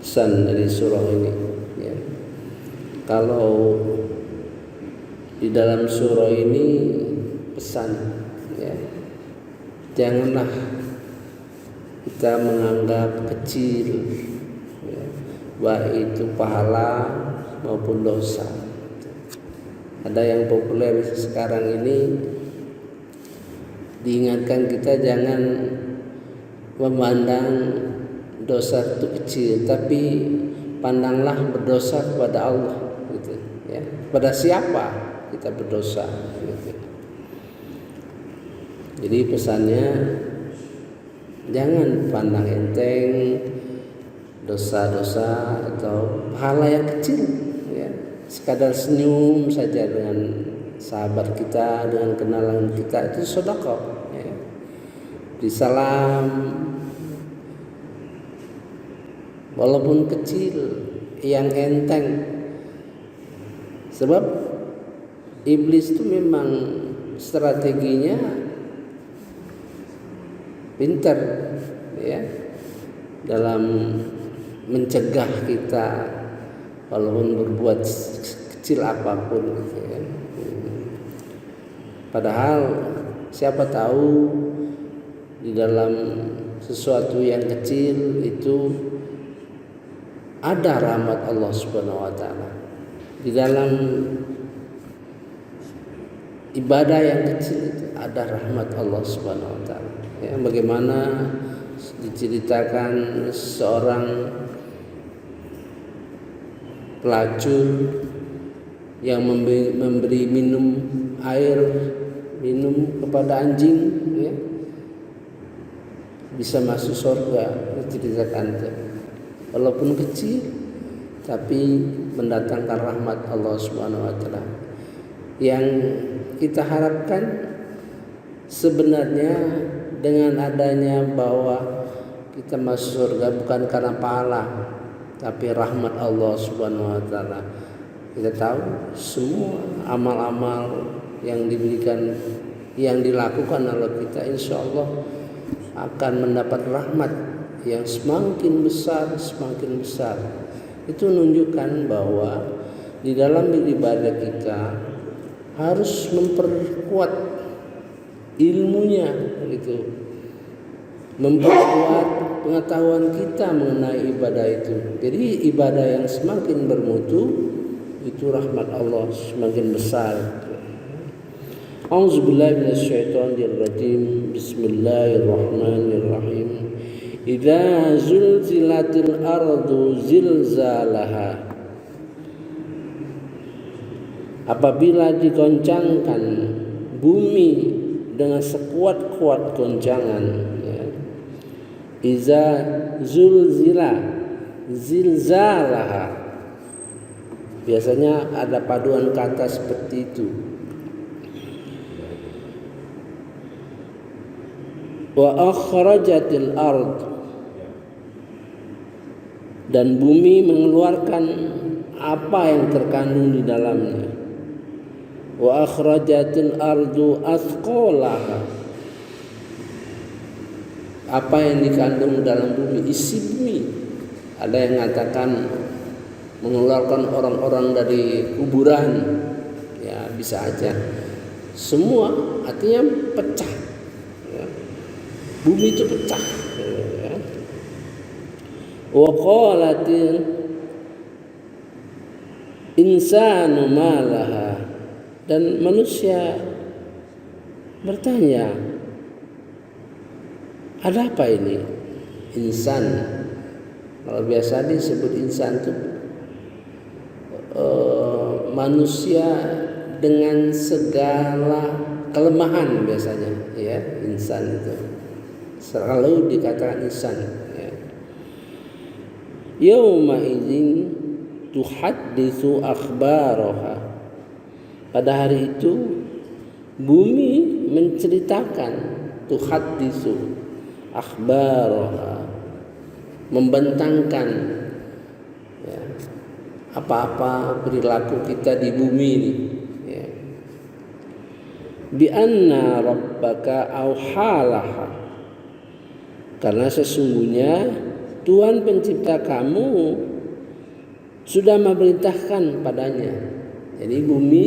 pesan dari surah ini ya. Kalau di dalam surah ini pesan ya, janganlah kita menganggap kecil ya, baik itu pahala maupun dosa. Ada yang populer sekarang ini, diingatkan kita jangan memandang dosa itu kecil, tapi pandanglah berdosa kepada Allah gitu ya. Pada siapa kita berdosa gitu. Jadi pesannya jangan pandang enteng dosa-dosa atau pahala yang kecil ya. Sekadar senyum saja dengan sahabat kita, dengan kenalan kita, itu sedekah ya. Disalam walaupun kecil, yang enteng. Sebab iblis itu memang strateginya pintar ya, dalam mencegah kita walaupun berbuat kecil apapun gitu ya. Padahal siapa tahu di dalam sesuatu yang kecil itu ada rahmat Allah Subhanahu wa taala. Di dalam ibadah yang kecil itu ada rahmat Allah Subhanahu wa taala. Ya, bagaimana diceritakan seorang pelacur yang memberi air minum kepada anjing ya, bisa masuk surga, diceritakan itu. Walaupun kecil tapi mendatangkan rahmat Allah Subhanahu wa taala. Yang kita harapkan sebenarnya dengan adanya bahwa kita masuk surga bukan karena pahala, tapi rahmat Allah Subhanahu wa taala. Kita tahu semua amal-amal yang diberikan, yang dilakukan oleh kita, insya Allah akan mendapat rahmat yang semakin besar, semakin besar. Itu menunjukkan bahwa di dalam ibadah kita harus memperkuat ilmunya gitu, memperkuat pengetahuan kita mengenai ibadah itu. Jadi ibadah yang semakin bermutu itu rahmat Allah semakin besar. A'udzubillahi minasyaitonirrajim. Bismillahirrahmanirrahim. Idza zulzilatil ardu zilzalaha. Apabila digoncangkan bumi dengan sekuat-kuat goncangan ya. Iza zulzila zilzalaha. Biasanya ada paduan kata seperti itu. Wa akhrajatil ard, dan bumi mengeluarkan apa yang terkandung di dalamnya. Wa akhrajatil ardu athqalaha, apa yang dikandung dalam bumi, isi bumi. Ada yang mengatakan mengeluarkan orang-orang dari kuburan, ya bisa aja. Semua artinya pecah ya. Bumi itu pecah ya. Wa qalatil insanu malaha, dan manusia bertanya, ada apa ini? Insan, kalau biasa disebut insan itu manusia dengan segala kelemahan biasanya ya, insan itu selalu dikatakan insan ya. Yauma idzin tuhadditsu akhbaraha, pada hari itu bumi menceritakan, tuhadditsu akhbaraha, membentangkan ya, apa-apa perilaku kita di bumi ini ya. Bi anna rabbaka auhalaha, karena sesungguhnya Tuhan pencipta kamu sudah memerintahkan padanya. Jadi bumi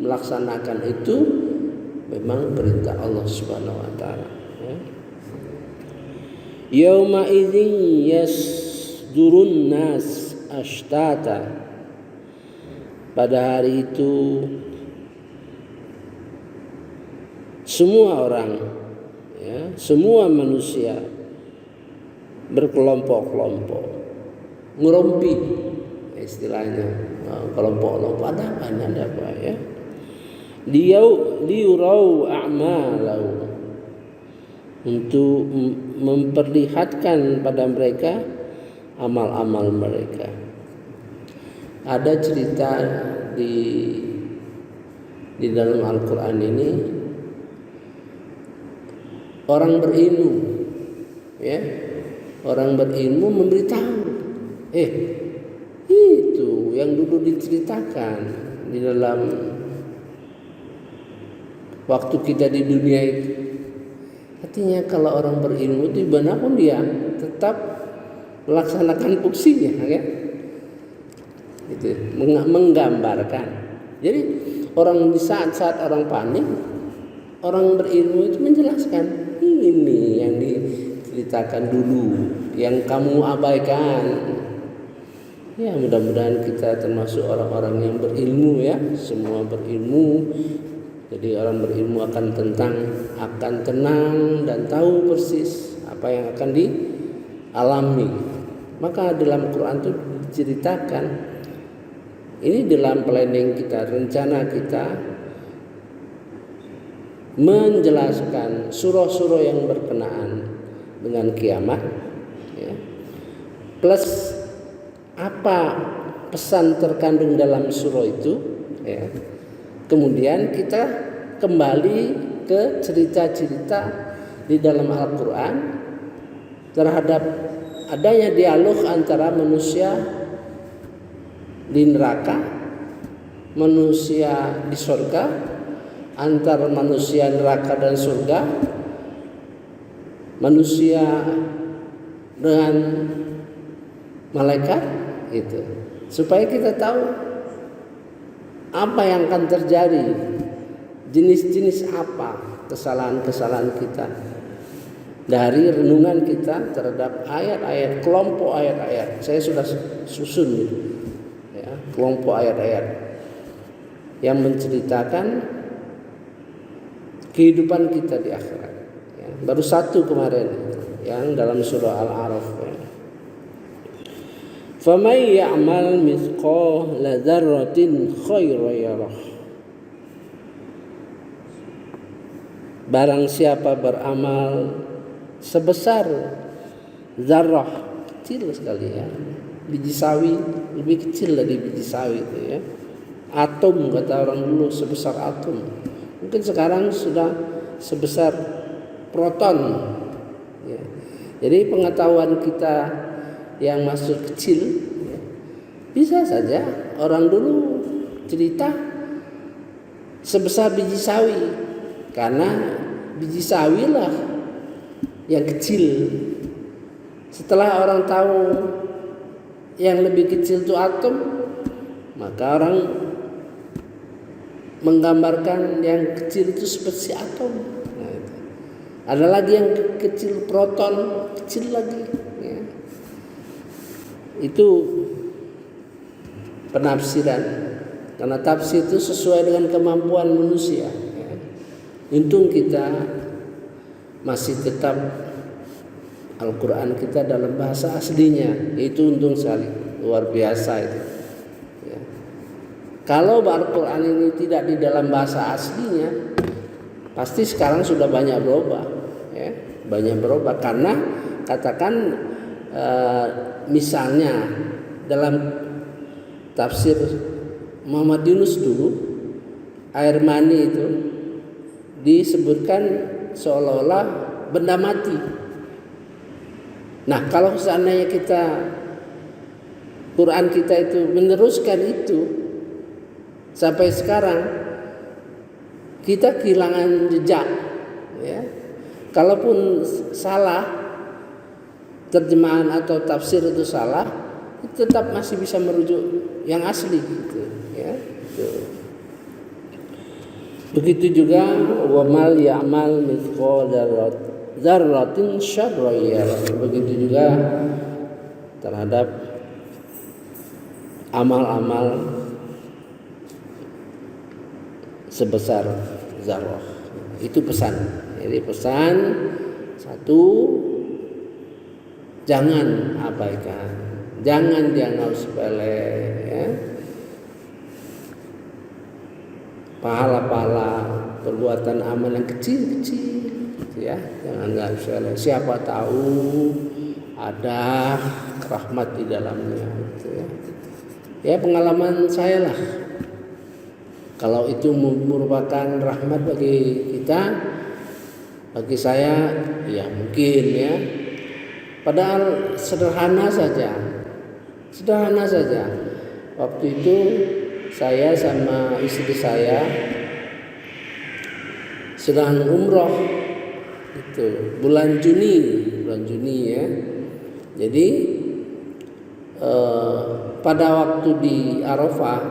melaksanakan itu memang perintah Allah Subhanahu wa taala. Yauma idzin yasdurun nas ashtata. Pada hari itu semua orang, semua manusia berkelompok-kelompok, ngerompi istilahnya, kelompok-kelompok ada apa ya? Liurau a'malau, untuk memperlihatkan pada mereka amal-amal mereka. Ada cerita di dalam Al-Quran ini, orang berilmu, orang berilmu memberitahu, itu yang dulu diceritakan di dalam waktu kita di dunia itu. Artinya kalau orang berilmu itu dimanapun dia tetap melaksanakan fungsinya, itu menggambarkan. Jadi orang di saat-saat orang panik, orang berilmu itu menjelaskan, ini yang diceritakan dulu, yang kamu abaikan. Ya, mudah-mudahan kita termasuk orang-orang yang berilmu ya, semua berilmu. Jadi orang berilmu akan tenang dan tahu persis apa yang akan dialami. Maka dalam Quran itu diceritakan, ini dalam planning kita, rencana kita menjelaskan surah-surah yang berkenaan dengan kiamat, plus apa pesan terkandung dalam surah itu, Kemudian kita kembali ke cerita-cerita di dalam Al-Quran terhadap adanya dialog antara manusia di neraka, manusia di surga, antara manusia neraka dan surga, manusia dengan malaikat, itu supaya kita tahu apa yang akan terjadi, jenis-jenis apa kesalahan-kesalahan kita dari renungan kita terhadap ayat-ayat, kelompok ayat-ayat. Saya sudah susun kelompok ayat-ayat yang menceritakan kehidupan kita di akhirat. Baru satu kemarin yang dalam surah Al-A'raf. فَمَنْ يَعْمَلْ مِثْقَالَ ذَرَّةٍ خَيْرًا يَرَهُ. Barang siapa beramal sebesar zarrah, kecil sekali ya, biji sawi, lebih kecil dari biji sawi itu ya. Atom kata orang dulu, sebesar atom. Mungkin sekarang sudah sebesar proton ya. Jadi pengetahuan kita yang masuk kecil, bisa saja orang dulu cerita sebesar biji sawi, karena biji sawi lah yang kecil. Setelah orang tahu yang lebih kecil itu atom, maka orang menggambarkan yang kecil itu seperti atom. Ada lagi yang kecil, proton, kecil lagi. Itu penafsiran, karena tafsir itu sesuai dengan kemampuan manusia. Untung kita masih tetap Al-Quran kita dalam bahasa aslinya, itu untung sekali, luar biasa itu. Kalau Al-Quran ini tidak di dalam bahasa aslinya, pasti sekarang sudah banyak berubah, banyak berubah. Karena katakan misalnya dalam tafsir Muhammad Yunus dulu, air mani itu disebutkan seolah-olah benda mati. Nah, kalau seandainya Quran kita itu meneruskan itu sampai sekarang, kita kehilangan jejak. Kalaupun salah, terjemahan atau tafsir itu salah, itu tetap masih bisa merujuk yang asli gitu ya. Gitu. Begitu juga wa mal ya'mal mithqal dzarratin syarran yarah. Begitu juga terhadap amal-amal sebesar zarrah. Itu pesan. Jadi pesan satu, jangan abaikan, jangan dianggap sepele ya. Pahala-pahala perbuatan amal yang kecil-kecil gitu ya, jangan dianggap sepele. Siapa tahu ada rahmat di dalamnya gitu ya. Ya pengalaman saya lah. Kalau itu merupakan rahmat bagi kita, bagi saya ya mungkin ya. Padahal sederhana saja. Waktu itu saya sama istri saya sedang umroh itu bulan Juni ya. Jadi pada waktu di Arafah,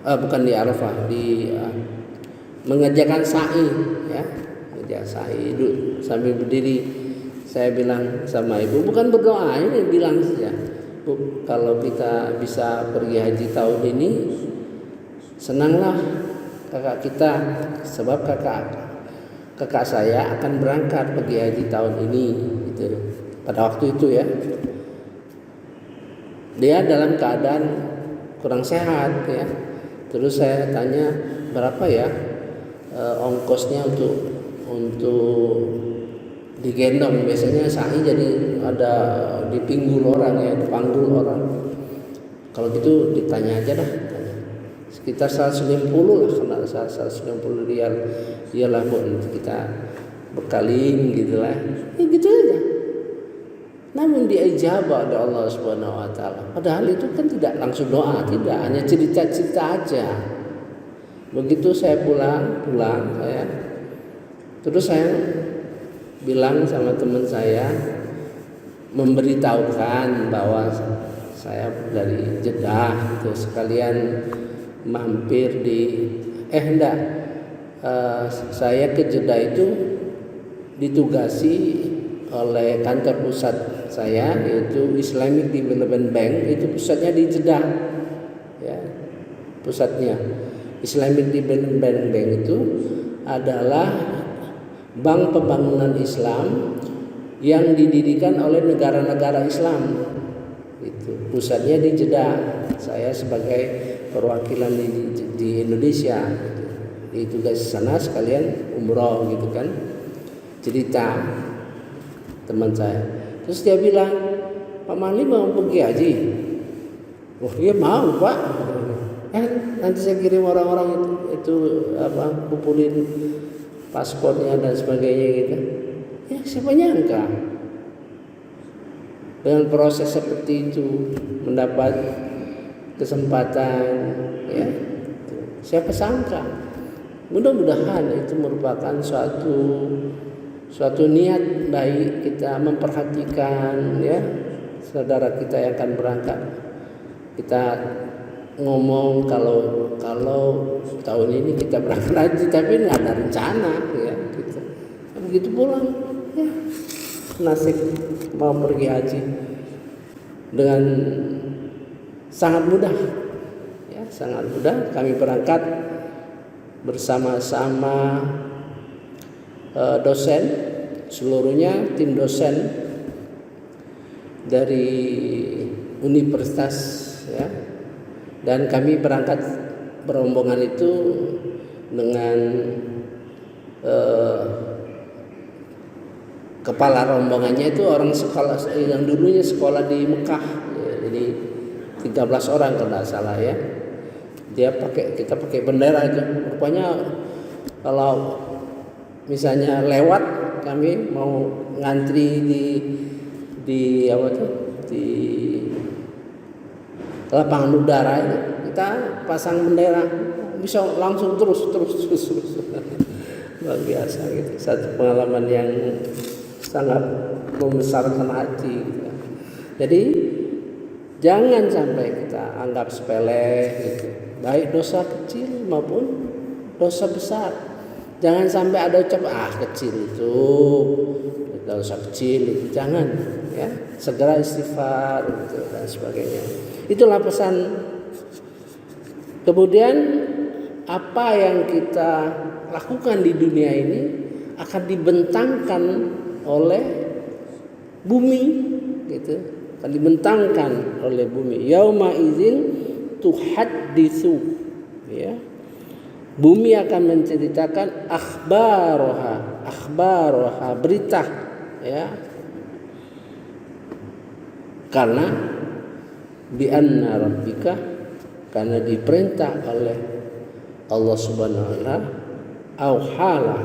bukan di Arafah, mengerjakan sa'i ya, mengerjakan sa'i itu sambil berdiri, saya bilang sama ibu, bukan berdoa, ini bilang saja, Bu, kalau kita bisa pergi haji tahun ini, senanglah kakak kita, sebab kakak saya akan berangkat pergi haji tahun ini gitu. Pada waktu itu ya, dia dalam keadaan kurang sehat ya. Terus saya tanya berapa ya ongkosnya untuk digendong. Biasanya sa'i jadi ada dipinggul orang ya, dipanggul orang. Kalau gitu ditanya aja dah, sekitar 150 lah, kena 150 riyal. Iyalah Bu, nanti kita bekaling gitulah. Ya gitu aja. Namun diijabah oleh Allah Subhanahu wa taala. Padahal itu kan tidak langsung doa, tidak, hanya cerita-cerita aja. Begitu saya pulang saya. Terus saya bilang sama teman saya, memberitahukan bahwa saya dari Jeddah itu sekalian mampir saya ke Jeddah itu ditugasi oleh kantor pusat saya, yaitu Islamic Development Bank. Itu pusatnya di Jeddah ya, pusatnya Islamic Development Bank itu adalah bank pembangunan Islam yang didirikan oleh negara-negara Islam. Itu pusatnya di Jeddah. Saya sebagai perwakilan di Indonesia ditugas sana sekalian umroh gitu kan. Cerita teman saya, terus dia bilang, Pak Mali mau pergi haji? Oh iya mau Pak. Nanti saya kirim orang-orang itu kumpulin paspornya dan sebagainya gitu. Ya siapa nyangka dengan proses seperti itu mendapat kesempatan ya. Siapa sangka. Mudah-mudahan itu merupakan suatu niat baik kita memperhatikan ya saudara kita yang akan berangkat. Kita ngomong kalau tahun ini kita berangkat haji, tapi nggak ada rencana ya gitu. Begitu pulang ya nasib mau pergi haji dengan sangat mudah ya, sangat mudah. Kami berangkat bersama-sama dosen, seluruhnya tim dosen dari universitas ya, dan kami berangkat berombongan itu dengan kepala rombongannya itu orang sekolah yang dulunya sekolah di Mekah ya, jadi 13 orang kalau tidak salah ya. Kita pakai bendera itu. Rupanya kalau misalnya lewat, kami mau ngantri di lapangan udara itu, kita pasang bendera, bisa langsung terus luar biasa gitu. Satu pengalaman yang sangat membesarkan hati gitu. Jadi jangan sampai kita anggap sepele gitu, baik dosa kecil maupun dosa besar. Jangan sampai ada ucap kecil itu, dosa kecil itu, jangan ya, segera istighfar gitu, dan sebagainya. Itulah pesan. Kemudian apa yang kita lakukan di dunia ini akan dibentangkan oleh bumi gitu, akan dibentangkan oleh bumi. Yauma idzin tuhadditsu, ya. Bumi akan menceritakan akhbaroha, berita, ya. Karena bi anna rabbika, karena diperintah oleh Allah Subhanahu wa taala, auhala,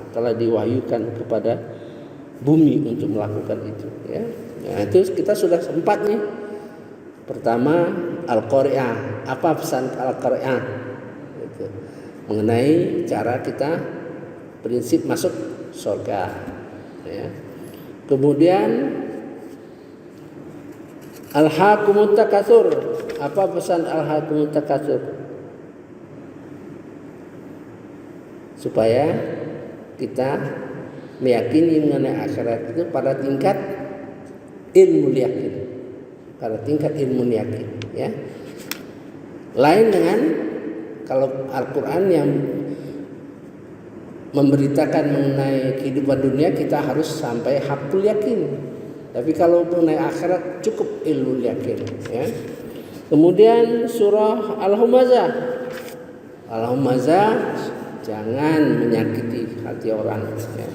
telah diwahyukan kepada bumi untuk melakukan itu, ya. Nah, itu kita sudah 4 nih. Pertama, Al-Qari'ah. Apa pesan Al-Qari'ah? Gitu. Mengenai cara kita prinsip masuk surga, ya. Kemudian Al-Hakumut Takatsur. Apa pesan Al-Hakumut Takatsur? Supaya kita meyakini mengenai akhirat itu pada tingkat ilmu yakin, pada tingkat ilmu yakin, ya. Lain dengan kalau Al-Quran yang memberitakan mengenai kehidupan dunia, kita harus sampai hakul yakin. Tapi kalau mengenai akhirat cukup ilmu yakin, ya. Kemudian surah Al-Humazah. Al-Humazah, jangan menyakiti hati orang, ya.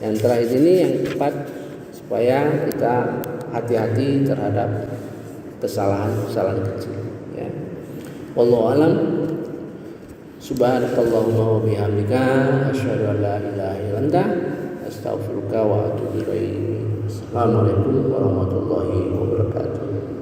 Yang terakhir ini yang keempat, supaya kita hati-hati terhadap kesalahan-kesalahan kecil, ya. Wallahu a'lam. Subhanakallahumma wa bihamdika asyhadu an la ilaha illa anta astaghfiruka wa atubu ilaik. Assalamualaikum warahmatullahi wabarakatuh.